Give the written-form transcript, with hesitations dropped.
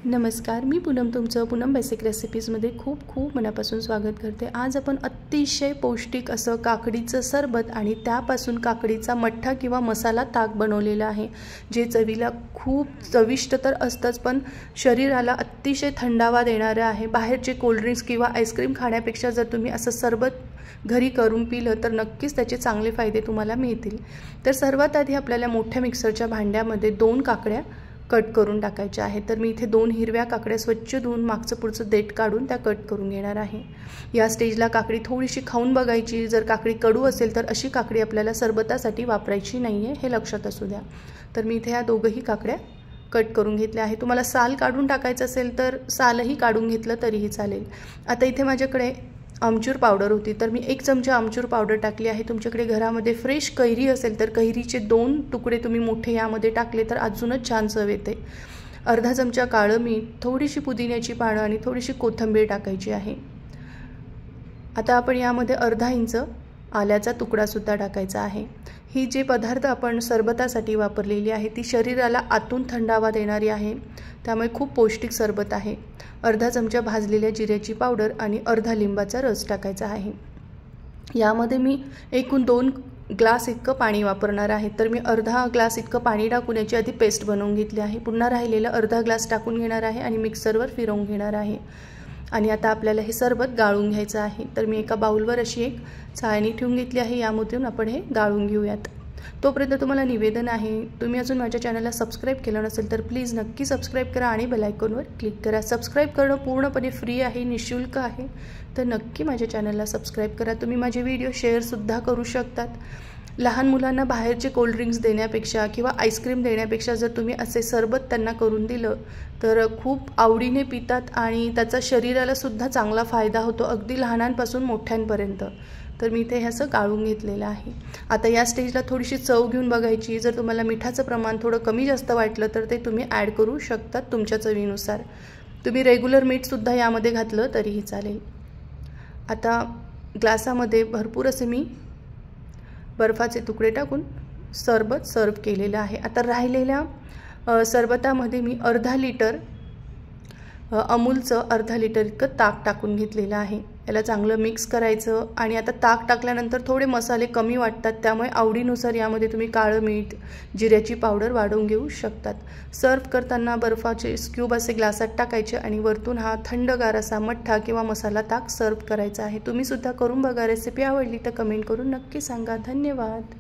नमस्कार, मी पूनम तुमचं पूनम बेसिक रेसिपीजमध्ये खूप मनापासून स्वागत करते। आज आपण अतिशय पौष्टिक असं काकडीचं सरबत आणि त्यापासून काकडीचा मठ्ठा किंवा मसाला ताक बनवलेला आहे, जे चवीला खूप चविष्ट तर असतंच पण शरीराला अतिशय थंडावा देणारं आहे। बाहेरचे कोल्ड ड्रिंक्स किंवा आईस्क्रीम खाण्यापेक्षा जर तुम्ही असं सरबत घरी करून पिलं तर नक्कीच त्याचे चांगले फायदे तुम्हाला मिळतील। तर सर्वात आधी आपल्याला मोठ्या मिक्सरच्या भांड्यामध्ये 2 काकड्या कट करून टाकायच्या आहेत। तर मी इथे 2 हिरव्या काकड्या स्वच्छ धुवून मागचं पुढचं देठ काढून त्या कट करून घेणार आहे। या स्टेजला काकडी थोडीशी खाऊन बघायची, जर काकडी कडू असेल तर अशी काकडी आपल्याला सरबतासाठी वापरायची नाहीये, हे लक्षात असू द्या। तर मी इथे या दोघही काकड्या कट करून घेतल्या आहे। तुम्हाला साल काढून टाकायचं असेल तर सालही काढून घेतलं तरीही चालेल। आता इथे माझ्याकडे आमचूर पावडर होती, तर मी 1 चमचा आमचूर पावडर टाकली आहे। तुमच्याकडे घरामध्ये फ्रेश कैरी असेल तर कैरीचे 2 तुकडे तुम्ही मोठे यामध्ये टाकले तर अजूनच छान चव येते। अर्धा चमचा काळं मीठ, थोडीशी पुदिन्याची पानं आणि थोडीशी कोथिंबीर टाकायची आहे। आता आपण यामध्ये अर्धा इंच आल्याचा तुकडा सुद्धा टाकायचा आहे। ही जे पदार्थ आपण सरबतासाठी वापरलेली आहे ती शरीराला आतून थंडावा देणारी आहे, त्यामुळे खूप पौष्टिक सरबत आहे। अर्धा चमचा भाजलेल्या जिऱ्याची पावडर आणि अर्धा लिंबाचा रस टाकायचा आहे। यामध्ये मी एकूण 2 ग्लास इतकं पाणी वापरणार आहे, तर मी अर्धा ग्लास इतकं पाणी टाकून याची आधी पेस्ट बनवून घेतली आहे। पुन्हा राहिलेला अर्धा ग्लास टाकून घेणार आहे आणि मिक्सरवर फिरवून घेणार आहे। आणि आता आपल्याला हे सरबत गाळून घ्यायचं आहे। तर मी एका बाउलवर अशी एक चाळणी ठेवून घेतली आहे, यामधून आपण हे गाळून घेऊयात। तोपर्यंत तुम्हाला निवेदन आहे, तुम्ही अजून माझ्या चॅनलला सबस्क्राइब केलं नसेल तर प्लीज नक्की सबस्क्राइब करा आणि बेल आयकॉनवर क्लिक करा। सबस्क्राइब करणं पूर्णपणे फ्री आहे, निशुल्क आहे, तर नक्की माझ्या चॅनलला सबस्क्राइब करा। तुम्ही माझे व्हिडिओ शेअर सुद्धा करू शकतात। लहान मुलांना बाहेरचे कोल्ड ड्रिंक्स देण्यापेक्षा किंवा आईस्क्रीम देण्यापेक्षा जर तुम्ही असे सरबत त्यांना करून दिलं तर खूप आवडीने पितात आणि त्याचा शरीराला सुद्धा चांगला फायदा होतो, अगदी लहानांपासून मोठ्यांपर्यंत। तर मी इथे हे असं गाळून घेतलेलं आहे। आता या स्टेजला थोडीशी चव घेऊन बघायची, जर तुम्हाला मिठाचं प्रमाण थोडं कमी जास्त वाटलं तर ते तुम्ही ॲड करू शकतात तुमच्या चवीनुसार। तुम्ही रेग्युलर मीठ सुद्धा यामध्ये घातलं तरीही चालेल। आता ग्लासामध्ये भरपूर असे मी बर्फाचे तुकडे टाकून सरबत सर्व केलेलं आहे। आता राहिलेल्या सरबतामध्ये मी अर्धा लिटर अमूलचं अर्धा लिटर इतकं ताक टाकून घेतलेलं आहे। याला चांगलं मिक्स करायचं आणि आता ताक टाकल्यानंतर थोडे मसाले कमी वाटतात, त्यामुळे आवडीनुसार यामध्ये तुम्ही काळं मीठ, जिऱ्याची पावडर वाढवून घेऊ शकतात। सर्व करताना बर्फाचे क्यूब असे ग्लासात टाकायचे आणि वरतून हा थंडगार असा मठ्ठा किंवा मसाला ताक सर्व करायचा आहे। तुम्ही सुद्धा करून बघा। रेसिपी आवडली तर कमेंट करून नक्की सांगा। धन्यवाद।